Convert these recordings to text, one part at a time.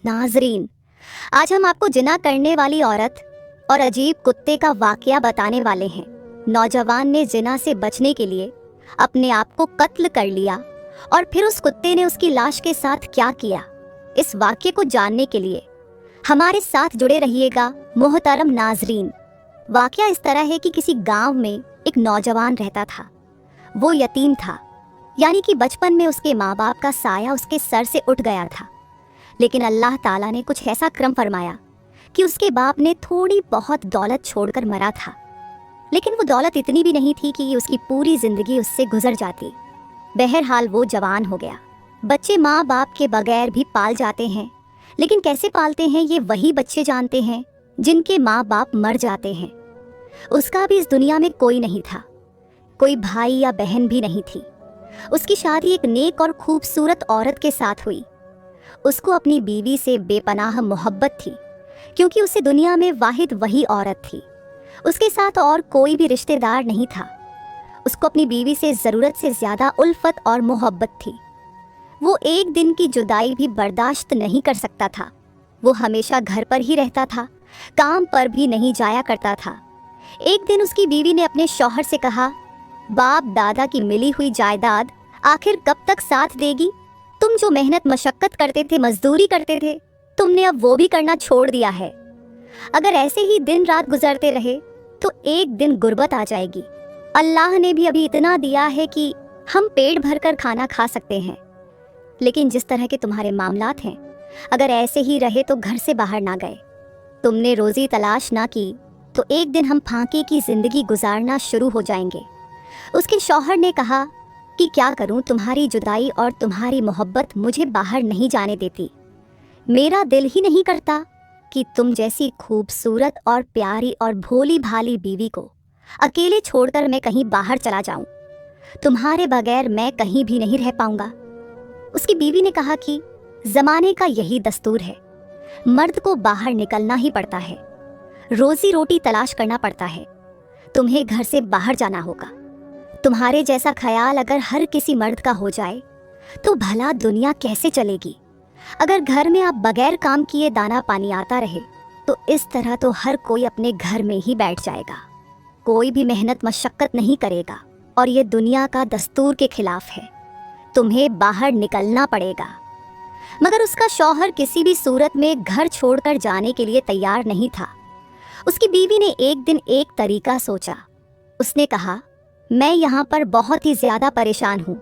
नाजरीन, आज हम आपको जिना करने वाली औरत और अजीब कुत्ते का वाकया बताने वाले हैं। नौजवान ने जिना से बचने के लिए अपने आप को कत्ल कर लिया और फिर उस कुत्ते ने उसकी लाश के साथ क्या किया, इस वाकये को जानने के लिए हमारे साथ जुड़े रहिएगा मोहतरम नाजरीन। वाकया इस तरह है कि किसी गांव में एक नौजवान रहता था। वो यतीम था, यानी कि बचपन में उसके माँ बाप का साया उसके सर से उठ गया था। लेकिन अल्लाह ताला ने कुछ ऐसा क्रम फरमाया कि उसके बाप ने थोड़ी बहुत दौलत छोड़कर मरा था। लेकिन वो दौलत इतनी भी नहीं थी कि उसकी पूरी जिंदगी उससे गुजर जाती। बहरहाल वो जवान हो गया। बच्चे माँ बाप के बगैर भी पाल जाते हैं, लेकिन कैसे पालते हैं ये वही बच्चे जानते हैं जिनके माँ बाप मर जाते हैं। उसका भी इस दुनिया में कोई नहीं था, कोई भाई या बहन भी नहीं थी। उसकी शादी एक नेक और खूबसूरत औरत के साथ हुई। उसको अपनी बीवी से बेपनाह मोहब्बत थी, क्योंकि उसे दुनिया में वाहिद वही औरत थी। उसके साथ और कोई भी रिश्तेदार नहीं था। उसको अपनी बीवी से ज़रूरत से ज़्यादा उल्फत और मोहब्बत थी। वो एक दिन की जुदाई भी बर्दाश्त नहीं कर सकता था। वो हमेशा घर पर ही रहता था, काम पर भी नहीं जाया करता था। एक दिन उसकी बीवी ने अपने शौहर से कहा, बाप दादा की मिली हुई जायदाद आखिर कब तक साथ देगी? तुम जो मेहनत मशक्कत करते थे, मजदूरी करते थे, तुमने अब वो भी करना छोड़ दिया है। अगर ऐसे ही दिन रात गुजरते रहे तो एक दिन गुर्बत आ जाएगी। अल्लाह ने भी अभी इतना दिया है कि हम पेट भरकर खाना खा सकते हैं, लेकिन जिस तरह के तुम्हारे मामलात हैं, अगर ऐसे ही रहे तो घर से बाहर ना गए, तुमने रोजी तलाश ना की तो एक दिन हम फांके की जिंदगी गुजारना शुरू हो जाएंगे। उसके शौहर ने कहा कि क्या करूं, तुम्हारी जुदाई और तुम्हारी मोहब्बत मुझे बाहर नहीं जाने देती। मेरा दिल ही नहीं करता कि तुम जैसी खूबसूरत और प्यारी और भोली भाली बीवी को अकेले छोड़कर मैं कहीं बाहर चला जाऊं। तुम्हारे बगैर मैं कहीं भी नहीं रह पाऊंगा। उसकी बीवी ने कहा कि जमाने का यही दस्तूर है, मर्द को बाहर निकलना ही पड़ता है, रोजी रोटी तलाश करना पड़ता है। तुम्हें घर से बाहर जाना होगा। तुम्हारे जैसा ख्याल अगर हर किसी मर्द का हो जाए तो भला दुनिया कैसे चलेगी? अगर घर में आप बगैर काम किए दाना पानी आता रहे तो इस तरह तो हर कोई अपने घर में ही बैठ जाएगा, कोई भी मेहनत मशक्कत नहीं करेगा और ये दुनिया का दस्तूर के खिलाफ है। तुम्हें बाहर निकलना पड़ेगा। मगर उसका शौहर किसी भी सूरत में घर छोड़कर जाने के लिए तैयार नहीं था। उसकी बीवी ने एक दिन एक तरीका सोचा। उसने कहा, मैं यहाँ पर बहुत ही ज़्यादा परेशान हूँ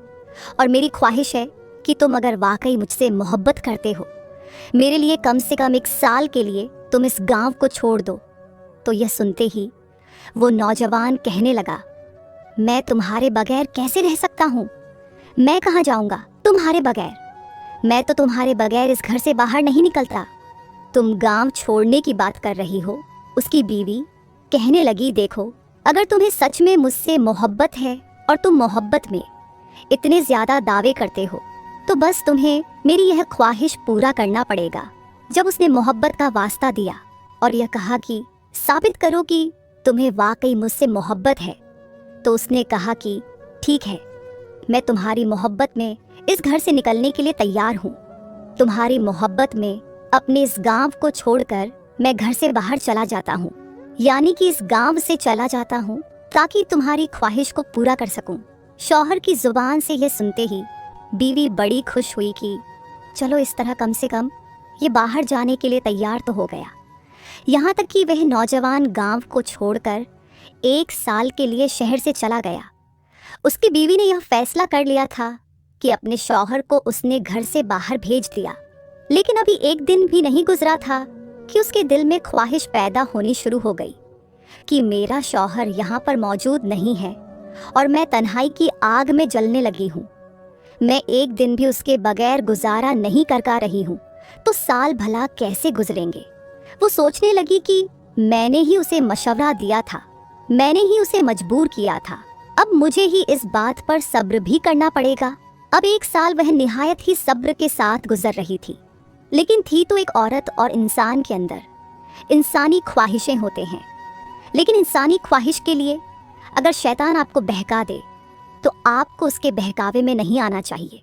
और मेरी ख्वाहिश है कि तुम अगर वाकई मुझसे मोहब्बत करते हो, मेरे लिए कम से कम 1 साल के लिए तुम इस गांव को छोड़ दो। तो यह सुनते ही वो नौजवान कहने लगा, मैं तुम्हारे बगैर कैसे रह सकता हूँ? मैं कहाँ जाऊँगा तुम्हारे बगैर? मैं तो तुम्हारे बगैर इस घर से बाहर नहीं निकलता। तुम गांव छोड़ने की बात कर रही हो। उसकी बीवी कहने लगी, देखो, अगर तुम्हें सच में मुझसे मोहब्बत है और तुम मोहब्बत में इतने ज़्यादा दावे करते हो तो बस तुम्हें मेरी यह ख्वाहिश पूरा करना पड़ेगा। जब उसने मोहब्बत का वास्ता दिया और यह कहा कि साबित करो कि तुम्हें वाकई मुझसे मोहब्बत है, तो उसने कहा कि ठीक है, मैं तुम्हारी मोहब्बत में इस घर से निकलने के लिए तैयार हूँ। तुम्हारी मोहब्बत में अपने इस गांव को छोड़कर मैं घर से बाहर चला जाता हूँ, यानी कि इस गांव से चला जाता हूँ ताकि तुम्हारी ख्वाहिश को पूरा कर सकूं। शौहर की जुबान से यह सुनते ही बीवी बड़ी खुश हुई कि चलो, इस तरह कम से कम ये बाहर जाने के लिए तैयार तो हो गया। यहाँ तक कि वह नौजवान गांव को छोड़कर 1 साल के लिए शहर से चला गया। उसकी बीवी ने यह फैसला कर लिया था कि अपने शौहर को उसने घर से बाहर भेज दिया। लेकिन अभी एक दिन भी नहीं गुजरा था कि उसके दिल में ख्वाहिश पैदा होनी शुरू हो गई कि मेरा शौहर यहाँ पर मौजूद नहीं है और मैं तन्हाई की आग में जलने लगी हूँ। मैं एक दिन भी उसके बगैर गुजारा नहीं कर पा रही हूँ, तो साल भला कैसे गुजरेंगे? वो सोचने लगी कि मैंने ही उसे मशवरा दिया था, मैंने ही उसे मजबूर किया था, अब मुझे ही इस बात पर सब्र भी करना पड़ेगा। अब 1 साल वह निहायत ही सब्र के साथ गुजर रही थी। लेकिन थी तो एक औरत और इंसान के अंदर इंसानी ख्वाहिशें होते हैं। लेकिन इंसानी ख्वाहिश के लिए अगर शैतान आपको बहका दे तो आपको उसके बहकावे में नहीं आना चाहिए।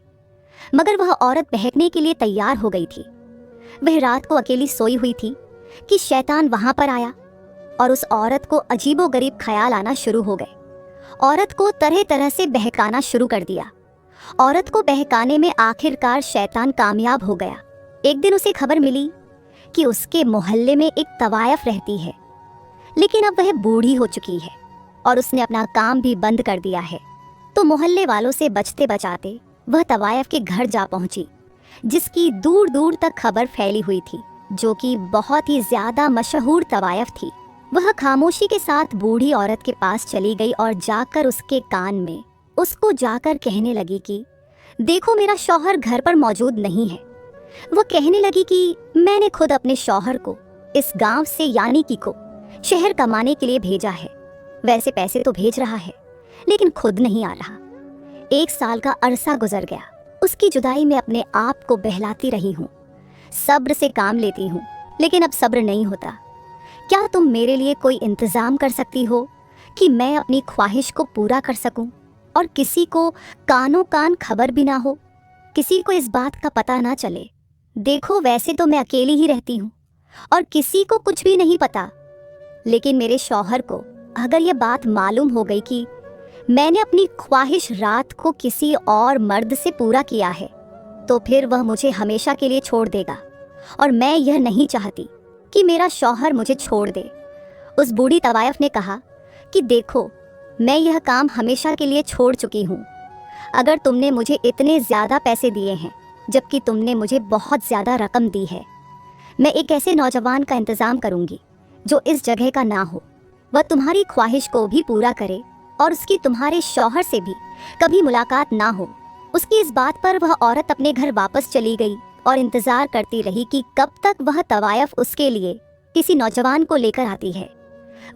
मगर वह औरत बहकने के लिए तैयार हो गई थी। वह रात को अकेली सोई हुई थी कि शैतान वहां पर आया और उस औरत को अजीबोगरीब ख्याल आना शुरू हो गए। औरत को तरह तरह से बहकाना शुरू कर दिया। औरत को बहकाने में आखिरकार शैतान कामयाब हो गया। एक दिन उसे खबर मिली कि उसके मोहल्ले में एक तवायफ रहती है, लेकिन अब वह बूढ़ी हो चुकी है और उसने अपना काम भी बंद कर दिया है। तो मोहल्ले वालों से बचते बचाते वह तवायफ के घर जा पहुंची, जिसकी दूर दूर तक खबर फैली हुई थी, जो कि बहुत ही ज्यादा मशहूर तवायफ थी। वह खामोशी के साथ बूढ़ी औरत के पास चली गई और जाकर उसके कान में उसको जाकर कहने लगी कि देखो, मेरा शौहर घर पर मौजूद नहीं है। वह कहने लगी कि मैंने खुद अपने शौहर को इस गांव से यानी कि को शहर कमाने के लिए भेजा है। वैसे पैसे तो भेज रहा है, लेकिन खुद नहीं आ रहा। 1 साल का अरसा गुजर गया। उसकी जुदाई में अपने आप को बहलाती रही हूँ, सब्र से काम लेती हूँ, लेकिन अब सब्र नहीं होता। क्या तुम मेरे लिए कोई इंतजाम कर सकती हो कि मैं अपनी ख्वाहिश को पूरा कर सकूं और किसी को कानों कान खबर भी ना हो, किसी को इस बात का पता ना चले। देखो, वैसे तो मैं अकेली ही रहती हूँ और किसी को कुछ भी नहीं पता, लेकिन मेरे शौहर को अगर यह बात मालूम हो गई कि मैंने अपनी ख्वाहिश रात को किसी और मर्द से पूरा किया है, तो फिर वह मुझे हमेशा के लिए छोड़ देगा और मैं यह नहीं चाहती कि मेरा शौहर मुझे छोड़ दे। उस बूढ़ी तवायफ ने कहा कि देखो, मैं यह काम हमेशा के लिए छोड़ चुकी हूँ। अगर तुमने मुझे इतने ज़्यादा पैसे दिए हैं, जबकि तुमने मुझे बहुत ज़्यादा रकम दी है, मैं एक ऐसे नौजवान का इंतज़ाम करूँगी जो इस जगह का ना हो, वह तुम्हारी ख्वाहिश को भी पूरा करे और उसकी तुम्हारे शौहर से भी कभी मुलाकात ना हो। उसकी इस बात पर वह औरत अपने घर वापस चली गई और इंतजार करती रही कि कब तक वह तवायफ उसके लिए किसी नौजवान को लेकर आती है।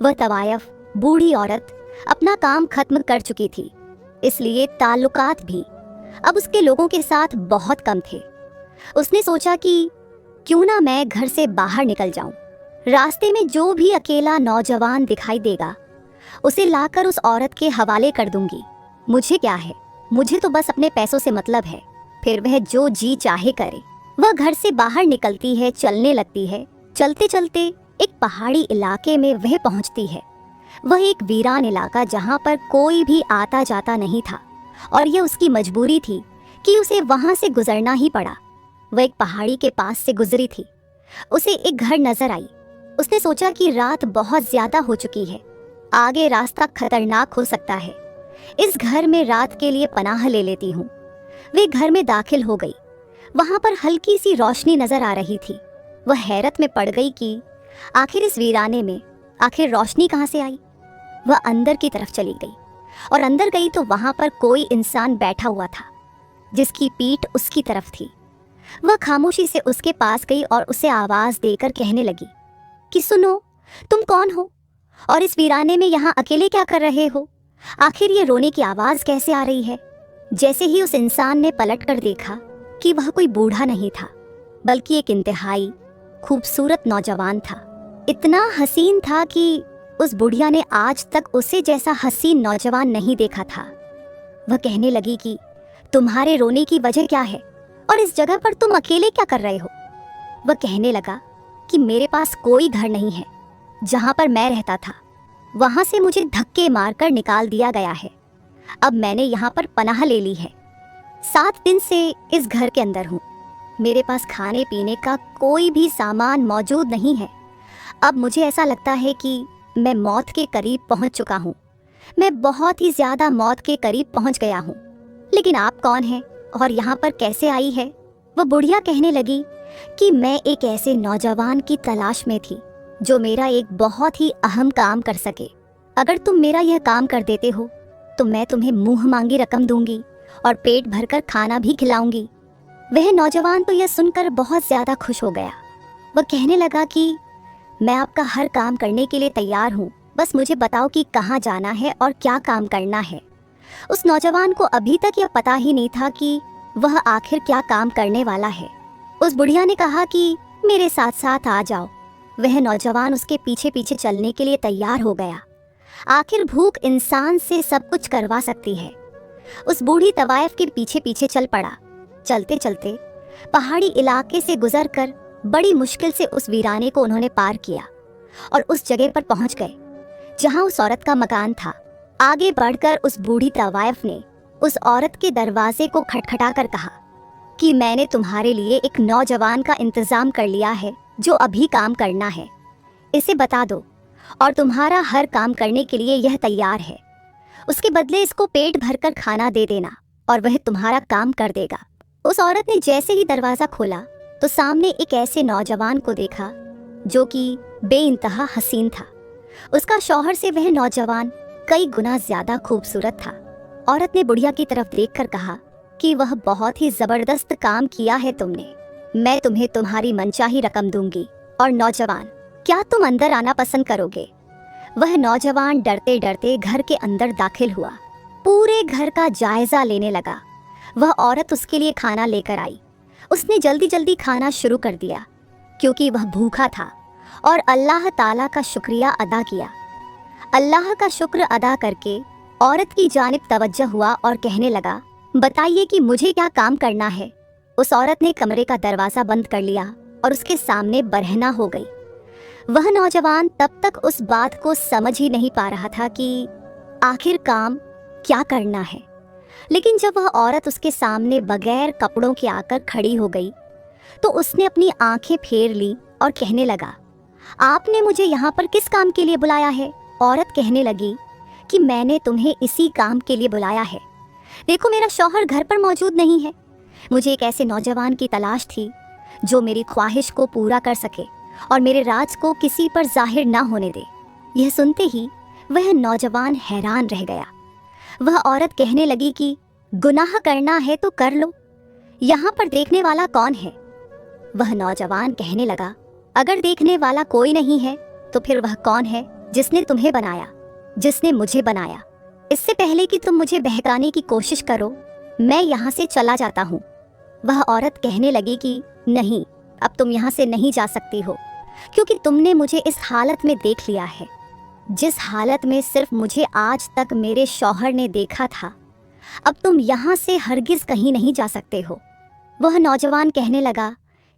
वह तवायफ, बूढ़ी औरत, अपना काम खत्म कर चुकी थी, इसलिए ताल्लुकात भी अब उसके लोगों के साथ बहुत कम थे। उसने सोचा कि क्यों ना मैं घर से बाहर निकल जाऊं। रास्ते में जो भी अकेला नौजवान दिखाई देगा, उसे लाकर उस औरत के हवाले कर दूंगी। मुझे क्या है, मुझे तो बस अपने पैसों से मतलब है, फिर वह जो जी चाहे करे। वह घर से बाहर निकलती है, चलने लगती है। चलते चलते एक पहाड़ी इलाके में वह पहुंचती है। वह एक वीरान इलाका जहां पर कोई भी आता जाता नहीं था और यह उसकी मजबूरी थी कि उसे वहां से गुजरना ही पड़ा। वह एक पहाड़ी के पास से गुजरी थी। उसे एक घर नजर आई। उसने सोचा कि रात बहुत ज्यादा हो चुकी है, आगे रास्ता खतरनाक हो सकता है। इस घर में रात के लिए पनाह ले लेती हूँ। वे घर में दाखिल हो गई। वहां पर हल्की सी रोशनी नजर आ रही थी। वह हैरत में पड़ गई कि आखिर इस वीराने में आखिर रोशनी कहाँ से आई। वह अंदर की तरफ चली गई और अंदर गई तो वहां पर कोई इंसान बैठा हुआ था, जिसकी पीठ उसकी तरफ थी। वह खामोशी से उसके पास गई और उसे आवाज देकर कहने लगी कि सुनो, तुम कौन हो और इस वीराने में यहाँ अकेले क्या कर रहे हो? आखिर ये रोने की आवाज कैसे आ रही है? जैसे ही उस इंसान ने पलट कर देखा कि वह कोई बूढ़ा नहीं था, बल्कि एक इंतहाई खूबसूरत नौजवान था। इतना हसीन था कि उस बुढ़िया ने आज तक उसे जैसा हसीन नौजवान नहीं देखा था। वह कहने लगी कि तुम्हारे रोने की वजह क्या है और इस जगह पर तुम अकेले क्या कर रहे हो? वह कहने लगा कि मेरे पास कोई घर नहीं है। जहां पर मैं रहता था वहां से मुझे धक्के मारकर निकाल दिया गया है। अब मैंने यहाँ पर पनाह ले ली है। 7 दिन से इस घर के अंदर हूँ। मेरे पास खाने पीने का कोई भी सामान मौजूद नहीं है। अब मुझे ऐसा लगता है कि मैं मौत के करीब पहुँच चुका हूँ। मैं बहुत ही ज़्यादा मौत के करीब पहुँच गया हूँ। लेकिन आप कौन हैं और यहाँ पर कैसे आई है? वह बुढ़िया कहने लगी कि मैं एक ऐसे नौजवान की तलाश में थी जो मेरा एक बहुत ही अहम काम कर सके। अगर तुम मेरा यह काम कर देते हो तो मैं तुम्हें मुंह मांगी रकम दूंगी और पेट भरकर खाना भी खिलाऊंगी। वह नौजवान तो यह सुनकर बहुत ज़्यादा खुश हो गया। वह कहने लगा कि मैं आपका हर काम करने के लिए तैयार हूँ, बस मुझे बताओ कि कहाँ जाना है और क्या काम करना है। उस नौजवान को अभी तक यह पता ही नहीं था कि वह आखिर क्या काम करने वाला है। उस बुढ़िया ने कहा कि मेरे साथ साथ आ जाओ। वह नौजवान उसके पीछे पीछे चलने के लिए तैयार हो गया। आखिर भूख इंसान से सब कुछ करवा सकती है। उस बूढ़ी तवायफ के पीछे पीछे चल पड़ा। चलते चलते पहाड़ी इलाके से गुजरकर बड़ी मुश्किल से उस वीराने को उन्होंने पार किया और उस जगह पर पहुंच गए जहां उस औरत का मकान था। आगे बढ़कर उस बूढ़ी तवायफ ने उस औरत के दरवाजे को खटखटा कर कहा कि मैंने तुम्हारे लिए एक नौजवान का इंतजाम कर लिया है जो अभी काम करना है, इसे बता दो और तुम्हारा हर काम करने के लिए यह तैयार है। उसके बदले इसको पेट भरकर खाना दे देना और वह तुम्हारा काम कर देगा। उस औरत ने जैसे ही दरवाज़ा खोला तो सामने एक ऐसे नौजवान को देखा जो कि बेइंतहा हसीन था। उसका शौहर से वह नौजवान कई गुना ज्यादा खूबसूरत था। औरत ने बुढ़िया की तरफ देखकर कहा कि वह बहुत ही जबरदस्त काम किया है तुमने, मैं तुम्हें तुम्हारी मनचाही रकम दूंगी। और नौजवान, क्या तुम अंदर आना पसंद करोगे? वह नौजवान डरते डरते घर के अंदर दाखिल हुआ, पूरे घर का जायजा लेने लगा। वह औरत उसके लिए खाना लेकर आई। उसने जल्दी जल्दी खाना शुरू कर दिया क्योंकि वह भूखा था और अल्लाह ताला का शुक्रिया अदा किया। अल्लाह का शुक्र अदा करके औरत की जानिब तवज्जो हुआ और कहने लगा, बताइए कि मुझे क्या काम करना है। उस औरत ने कमरे का दरवाज़ा बंद कर लिया और उसके सामने बरहना हो गई। वह नौजवान तब तक उस बात को समझ ही नहीं पा रहा था कि आखिर काम क्या करना है। लेकिन जब वह औरत उसके सामने बगैर कपड़ों के आकर खड़ी हो गई तो उसने अपनी आंखें फेर ली और कहने लगा, आपने मुझे यहाँ पर किस काम के लिए बुलाया है? औरत कहने लगी कि मैंने तुम्हें इसी काम के लिए बुलाया है। देखो, मेरा शौहर घर पर मौजूद नहीं है। मुझे एक ऐसे नौजवान की तलाश थी जो मेरी ख्वाहिश को पूरा कर सके और मेरे राज को किसी पर जाहिर ना होने दे। यह सुनते ही वह नौजवान हैरान रह गया। वह औरत कहने लगी कि गुनाह करना है तो कर लो, यहाँ पर देखने वाला कौन है? वह नौजवान कहने लगा, अगर देखने वाला कोई नहीं है तो फिर वह कौन है जिसने तुम्हें बनाया, जिसने मुझे बनाया? इससे पहले कि तुम मुझे बहकाने की कोशिश करो, मैं यहाँ से चला जाता हूँ। वह औरत कहने लगी कि नहीं, अब तुम यहाँ से नहीं जा सकती हो क्योंकि तुमने मुझे इस हालत में देख लिया है जिस हालत में सिर्फ मुझे आज तक मेरे शौहर ने देखा था। अब तुम यहाँ से हरगिज कहीं नहीं जा सकते हो। वह नौजवान कहने लगा,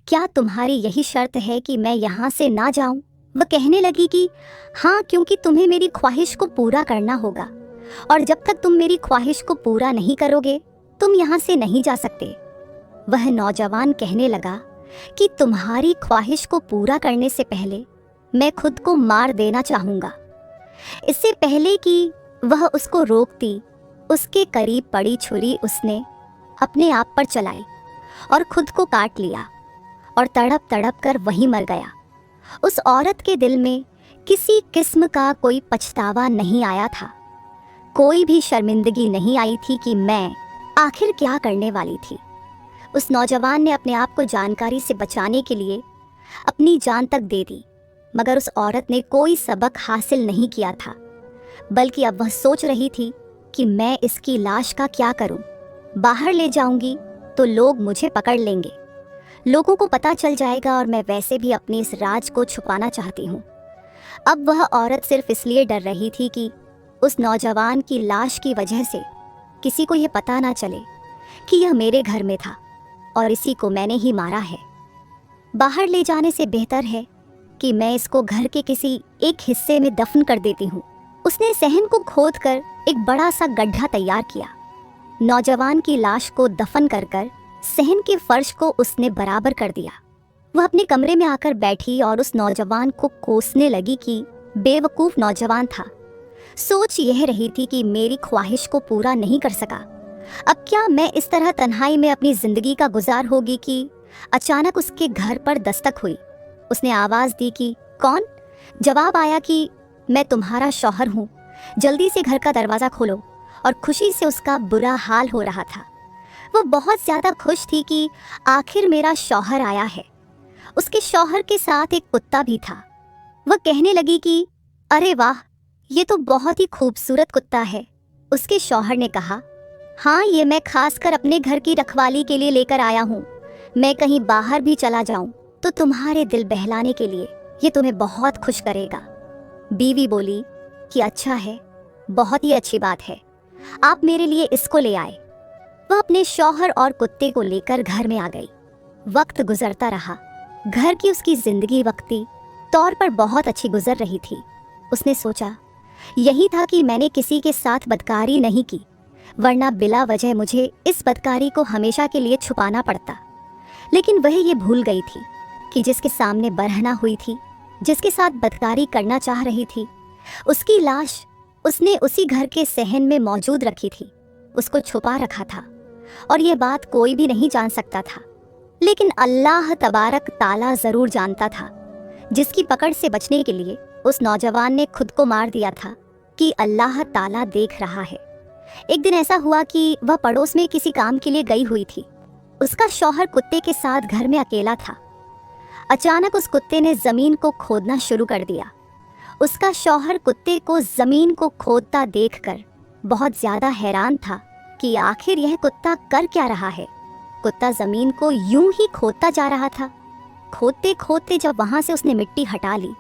क्या तुम्हारी यही शर्त है कि मैं यहाँ से ना जाऊँ? वह कहने लगी कि हाँ, क्योंकि तुम्हें मेरी ख्वाहिश को पूरा करना होगा और जब तक तुम मेरी ख्वाहिश को पूरा नहीं करोगे तुम यहाँ से नहीं जा सकते। वह नौजवान कहने लगा कि तुम्हारी ख्वाहिश को पूरा करने से पहले मैं खुद को मार देना चाहूँगा। इससे पहले कि वह उसको रोकती, उसके करीब पड़ी छुरी उसने अपने आप पर चलाई और खुद को काट लिया और तड़प तड़प कर वहीं मर गया। उस औरत के दिल में किसी किस्म का कोई पछतावा नहीं आया था, कोई भी शर्मिंदगी नहीं आई थी कि मैं आखिर क्या करने वाली थी। उस नौजवान ने अपने आप को जानकारी से बचाने के लिए अपनी जान तक दे दी, मगर उस औरत ने कोई सबक हासिल नहीं किया था, बल्कि अब वह सोच रही थी कि मैं इसकी लाश का क्या करूं? बाहर ले जाऊंगी तो लोग मुझे पकड़ लेंगे, लोगों को पता चल जाएगा और मैं वैसे भी अपने इस राज को छुपाना चाहती हूँ। अब वह औरत सिर्फ इसलिए डर रही थी कि उस नौजवान की लाश की वजह से किसी को यह पता ना चले कि यह मेरे घर में था और इसी को मैंने ही मारा है। बाहर ले जाने से बेहतर है कि मैं इसको घर के किसी एक हिस्से में दफन कर देती हूँ। उसने सहन को खोदकर एक बड़ा सा गड्ढा तैयार किया। नौजवान की लाश को दफन कर कर सहन के फर्श को उसने बराबर कर दिया। वह अपने कमरे में आकर बैठी और उस नौजवान को कोसने लगी कि बेवकूफ़ नौजवान था। सोच यह रही थी कि मेरी ख्वाहिश को पूरा नहीं कर सका, अब क्या मैं इस तरह तन्हाई में अपनी ज़िंदगी का गुजार होगी कि अचानक उसके घर पर दस्तक हुई। उसने आवाज़ दी कि कौन? जवाब आया कि मैं तुम्हारा शौहर हूँ, जल्दी से घर का दरवाज़ा खोलो। और खुशी से उसका बुरा हाल हो रहा था। वह बहुत ज़्यादा खुश थी कि आखिर मेरा शौहर आया है। उसके शौहर के साथ एक कुत्ता भी था। वह कहने लगी कि अरे वाह, ये तो बहुत ही खूबसूरत कुत्ता है। उसके शौहर ने कहा, हाँ, ये मैं खासकर अपने घर की रखवाली के लिए लेकर आया हूँ। मैं कहीं बाहर भी चला जाऊँ तो तुम्हारे दिल बहलाने के लिए ये तुम्हें बहुत खुश करेगा। बीवी बोली कि अच्छा है, बहुत ही अच्छी बात है, आप मेरे लिए इसको ले आए। वह अपने शौहर और कुत्ते को लेकर घर में आ गई। वक्त गुजरता रहा घर की उसकी जिंदगी वक्ती तौर पर बहुत अच्छी गुजर रही थी। उसने सोचा यही था कि मैंने किसी के साथ बदकारी नहीं की, वरना बिला वजह मुझे इस बदकारी को हमेशा के लिए छुपाना पड़ता। लेकिन वह ये भूल गई थी कि जिसके सामने बरहना हुई थी, जिसके साथ बदकारी करना चाह रही थी, उसकी लाश उसने उसी घर के सहन में मौजूद रखी थी, उसको छुपा रखा था और ये बात कोई भी नहीं जान सकता था। लेकिन अल्लाह तबारक ताला ज़रूर जानता था, जिसकी पकड़ से बचने के लिए उस नौजवान ने खुद को मार दिया था कि अल्लाह ताला देख रहा है। एक दिन ऐसा हुआ कि वह पड़ोस में किसी काम के लिए गई हुई थी। उसका शौहर कुत्ते के साथ घर में अकेला था। अचानक उस कुत्ते ने ज़मीन को खोदना शुरू कर दिया। उसका शौहर कुत्ते को ज़मीन को खोदता देखकर बहुत ज़्यादा हैरान था कि आखिर यह कुत्ता कर क्या रहा है। कुत्ता ज़मीन को यूं ही खोदता जा रहा था। खोदते खोदते जब वहाँ से उसने मिट्टी हटा ली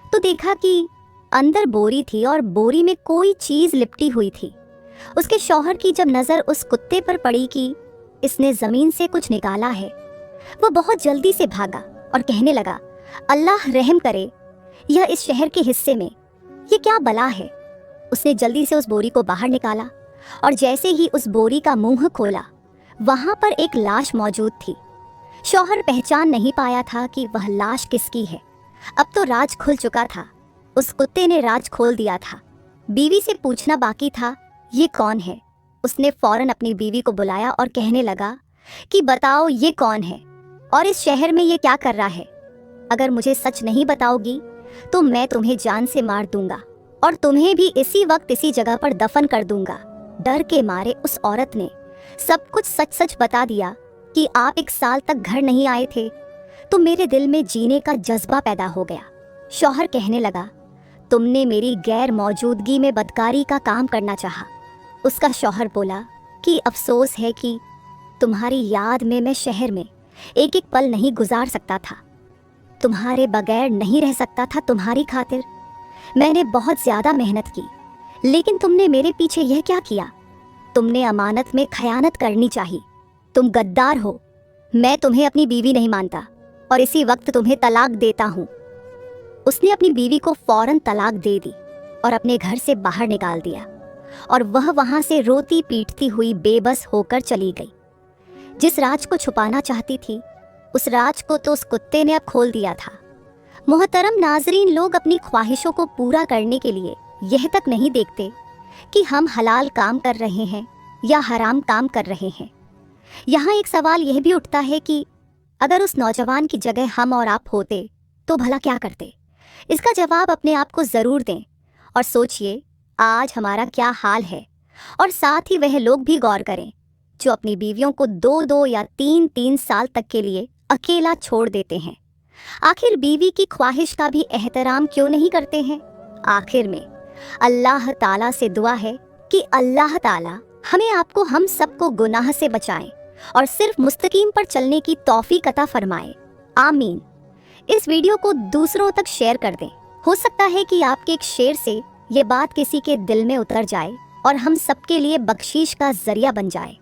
तो देखा कि अंदर बोरी थी और बोरी में कोई चीज़ लिपटी हुई थी। उसके शौहर की जब नज़र उस कुत्ते पर पड़ी कि इसने ज़मीन से कुछ निकाला है, वह बहुत जल्दी से भागा और कहने लगा, अल्लाह रहम करे, यह इस शहर के हिस्से में ये क्या बला है। उसने जल्दी से उस बोरी को बाहर निकाला और जैसे ही उस बोरी का मुंह खोला, वहाँ पर एक लाश मौजूद थी। शौहर पहचान नहीं पाया था कि वह लाश किसकी है। अब तो राज खुल चुका था, उस कुत्ते ने राज खोल दिया था। बीवी से पूछना बाकी था, ये कौन है। उसने फौरन अपनी बीवी को बुलाया और कहने लगा कि बताओ ये कौन है और इस शहर में ये क्या कर रहा है। अगर मुझे सच नहीं बताओगी तो मैं तुम्हें जान से मार दूंगा और तुम्हें भी इसी वक्त इसी जगह पर दफन कर दूंगा। डर के मारे उस औरत ने सब कुछ सच सच बता दिया कि आप 1 साल तक घर नहीं आए थे तो मेरे दिल में जीने का जज्बा पैदा हो गया। शौहर कहने लगा, तुमने मेरी गैर मौजूदगी में बदकारी का काम करना चाहा। उसका शौहर बोला कि अफसोस है कि तुम्हारी याद में मैं शहर में एक एक पल नहीं गुजार सकता था, तुम्हारे बगैर नहीं रह सकता था। तुम्हारी खातिर मैंने बहुत ज़्यादा मेहनत की, लेकिन तुमने मेरे पीछे यह क्या किया। तुमने अमानत में खयानत करनी चाहिए। तुम गद्दार हो। मैं तुम्हें अपनी बीवी नहीं मानता और इसी वक्त तुम्हें तलाक देता हूँ। उसने अपनी बीवी को फौरन तलाक दे दी और अपने घर से बाहर निकाल दिया और वह वहाँ से रोती पीटती हुई बेबस होकर चली गई। जिस राज को छुपाना चाहती थी, उस राज को तो उस कुत्ते ने अब खोल दिया था। मोहतरम नाजरीन, लोग अपनी ख्वाहिशों को पूरा करने के लिए यह तक नहीं देखते कि हम हलाल काम कर रहे हैं या हराम काम कर रहे हैं। यहाँ एक सवाल यह भी उठता है कि अगर उस नौजवान की जगह हम और आप होते तो भला क्या करते। इसका जवाब अपने आप को ज़रूर दें और सोचिए आज हमारा क्या हाल है, और साथ ही वह लोग भी गौर करें जो अपनी बीवियों को 2-2 या 3-3 साल तक के लिए अकेला छोड़ देते हैं। आखिर बीवी की ख्वाहिश का भी एहतराम क्यों नहीं करते हैं। आखिर में अल्लाह ताला से दुआ है कि अल्लाह ताला हमें आपको हम सबको गुनाह से बचाए और सिर्फ मुस्तकीम पर चलने की तौफीक अता फरमाए। आमीन। इस वीडियो को दूसरों तक शेयर कर दें। हो सकता है कि आपके एक शेयर से ये बात किसी के दिल में उतर जाए और हम सबके लिए बख्शीश का जरिया बन जाए।